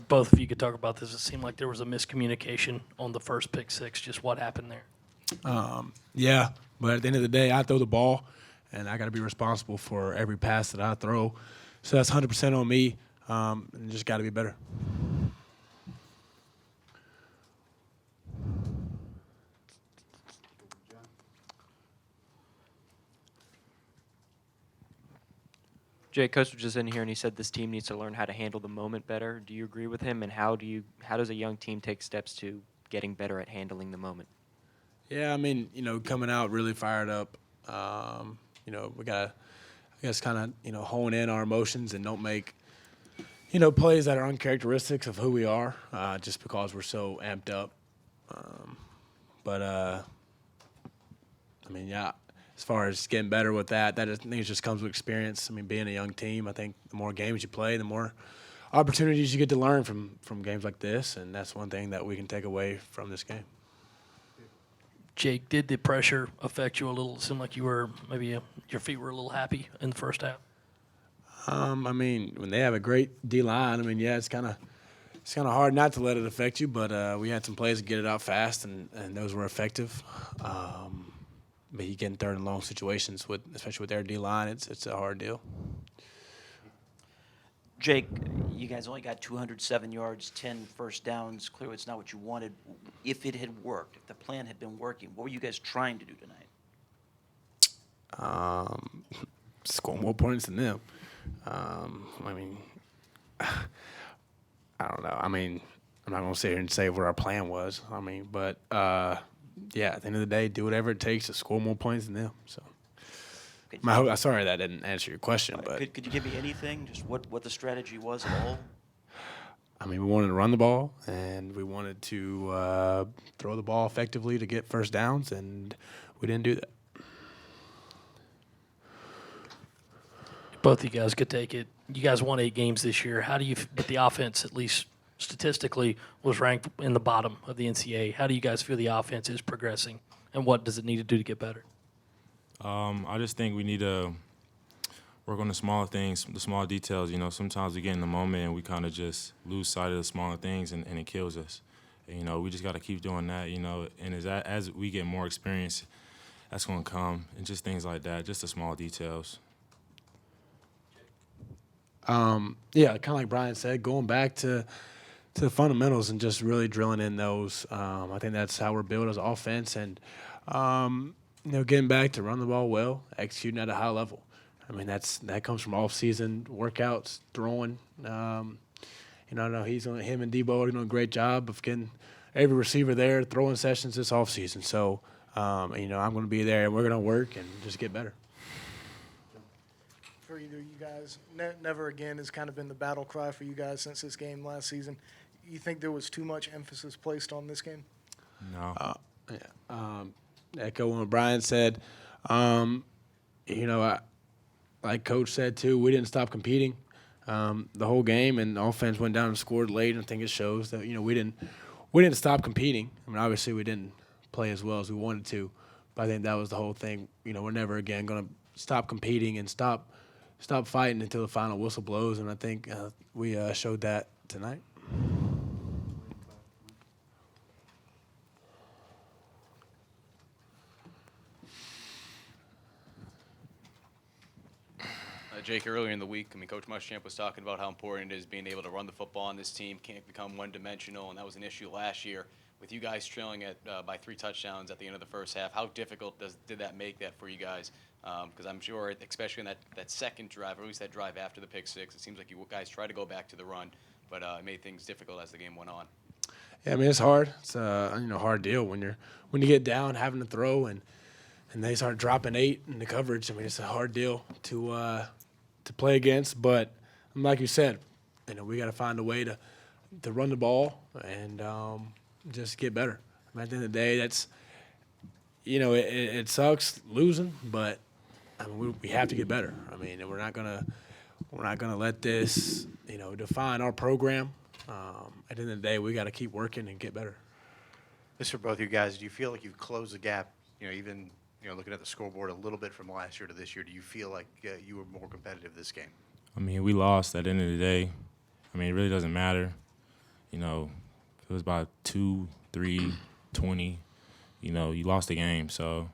Both of you could talk about this. It seemed like there was a miscommunication on the first pick six. Just what happened there? Yeah, but at the end of the day, I throw the ball, and I got to be responsible for every pass that I throw. So that's 100% on me, and just got to be better. Jay, Coach was just in here and he said this team needs to learn how to handle the moment better. Do you agree with him? And how does a young team take steps to getting better at handling the moment? Yeah, I mean, coming out really fired up. We got to, I guess, kind of, hone in our emotions and don't make, plays that are uncharacteristics of who we are just because we're so amped up. Yeah, as far as getting better with that, I think it just comes with experience. I mean, being a young team, I think the more games you play, the more opportunities you get to learn from games like this, and that's one thing that we can take away from this game. Jake, did the pressure affect you a little? It seemed like you were your feet were a little happy in the first half. When they have a great D line, yeah, it's kind of hard not to let it affect you. But we had some plays to get it out fast, and those were effective. But you get in third and long situations especially with their D line, it's a hard deal. Jake, you guys only got 207 yards, 10 first downs. Clearly, it's not what you wanted. If it had worked, if the plan had been working, what were you guys trying to do tonight? Score more points than them. I don't know. I'm not going to sit here and say what our plan was. Yeah, at the end of the day, do whatever it takes to score more points than them. So, sorry that didn't answer your question, Right. but Could you give me anything, just what the strategy was at all? we wanted to run the ball, and we wanted to throw the ball effectively to get first downs, and we didn't do that. Both of you guys could take it. You guys won 8 games this year. How do you? But the offense, at least statistically, was ranked in the bottom of the NCAA. How do you guys feel the offense is progressing, and what does it need to do to get better? I just think we need to work on the smaller things, the small details. Sometimes we get in the moment and we kind of just lose sight of the smaller things, and it kills us. And, we just got to keep doing that, and as we get more experience, that's going to come, and just things like that, just the small details. Yeah, kind of like Bryan said, going back to the fundamentals and just really drilling in those. I think that's how we're built as an offense, and getting back to run the ball well, executing at a high level. That comes from off-season workouts, throwing. I know him and Debo are doing a great job of getting every receiver there, throwing sessions this off-season. So, I'm going to be there, and we're going to work and just get better. For either you guys, never again has kind of been the battle cry for you guys since this game last season. You think there was too much emphasis placed on this game? No. Echo what Bryan said. Like Coach said too, we didn't stop competing the whole game, and the offense went down and scored late. And I think it shows that we didn't stop competing. Obviously we didn't play as well as we wanted to, but I think that was the whole thing. We're never again going to stop competing and stop fighting until the final whistle blows, and I think we showed that tonight. Jake, earlier in the week, Coach Muschamp was talking about how important it is being able to run the football on this team, can't become one-dimensional, and that was an issue last year. With you guys trailing by 3 touchdowns at the end of the first half, how difficult did that make that for you guys? Because I'm sure, especially in that second drive, or at least that drive after the pick six, it seems like you guys tried to go back to the run, but it made things difficult as the game went on. Yeah, it's hard. It's a hard deal when you get down having to throw and they start dropping 8 in the coverage. It's a hard deal to play against. But like you said, we got to find a way to run the ball and just get better. At the end of the day, that's it sucks losing, but we have to get better. We're not gonna let this define our program. At the end of the day, we got to keep working and get better. This is for both you guys. Do you feel like you've closed the gap, even looking at the scoreboard a little bit from last year to this year? Do you feel like you were more competitive this game? We lost at the end of the day. It really doesn't matter. you know, if it was by 2, 3, 20, you know, you lost the game. So,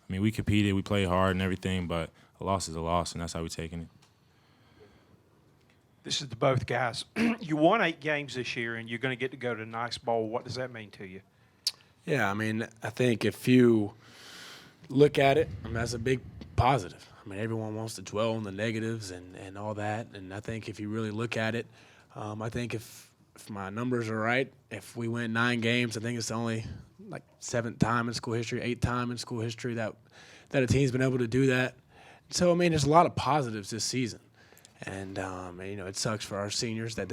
I mean, we competed, we played hard and everything, but a loss is a loss, and that's how we're taking it. This is to both guys. You won 8 games this year, and you're going to get to go to Nice Bowl. What does that mean to you? Yeah, I mean, I think if you look at it, I mean, that's a big positive. I mean, everyone wants to dwell on the negatives and all that. And I think if you really look at it, I think if my numbers are right, if we win 9 games, I think it's the only like 7th time in school history, 8th time in school history that a team's been able to do that. So, I mean, there's a lot of positives this season. And, you know, it sucks for our seniors that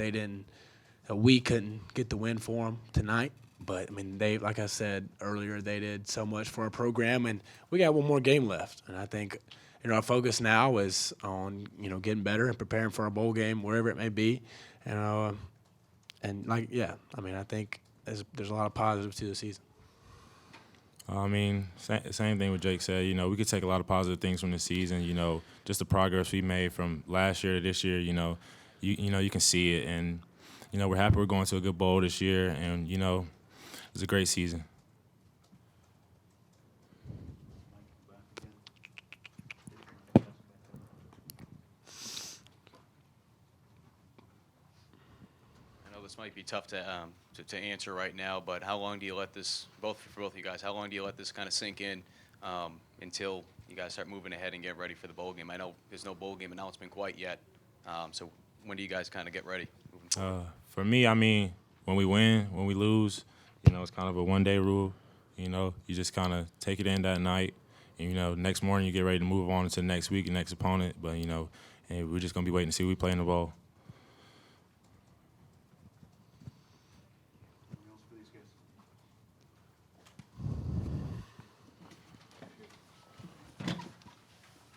we couldn't get the win for them tonight. But, I mean, they, like I said earlier, they did so much for our program, and we got one more game left. And I think, you know, our focus now is on, you know, getting better and preparing for our bowl game, wherever it may be. And like, yeah, I mean, I think there's a lot of positives to the season. I mean, same thing with Jake said. You know, we could take a lot of positive things from the season. You know, just the progress we made from last year to this year. You know, you can see it, and you know, we're happy we're going to a good bowl this year, and you know, it's a great season. I know this might be tough to answer right now, but how long do you let this, for both of you guys, how long do you let this kind of sink in until you guys start moving ahead and get ready for the bowl game? I know there's no bowl game announcement quite yet, so when do you guys kind of get ready? For me, I mean, when we win, when we lose, you know, it's kind of a one-day rule. You know, you just kind of take it in that night, and, you know, next morning you get ready to move on to the next week, the next opponent. But, you know, and we're just going to be waiting to see who we play in the bowl.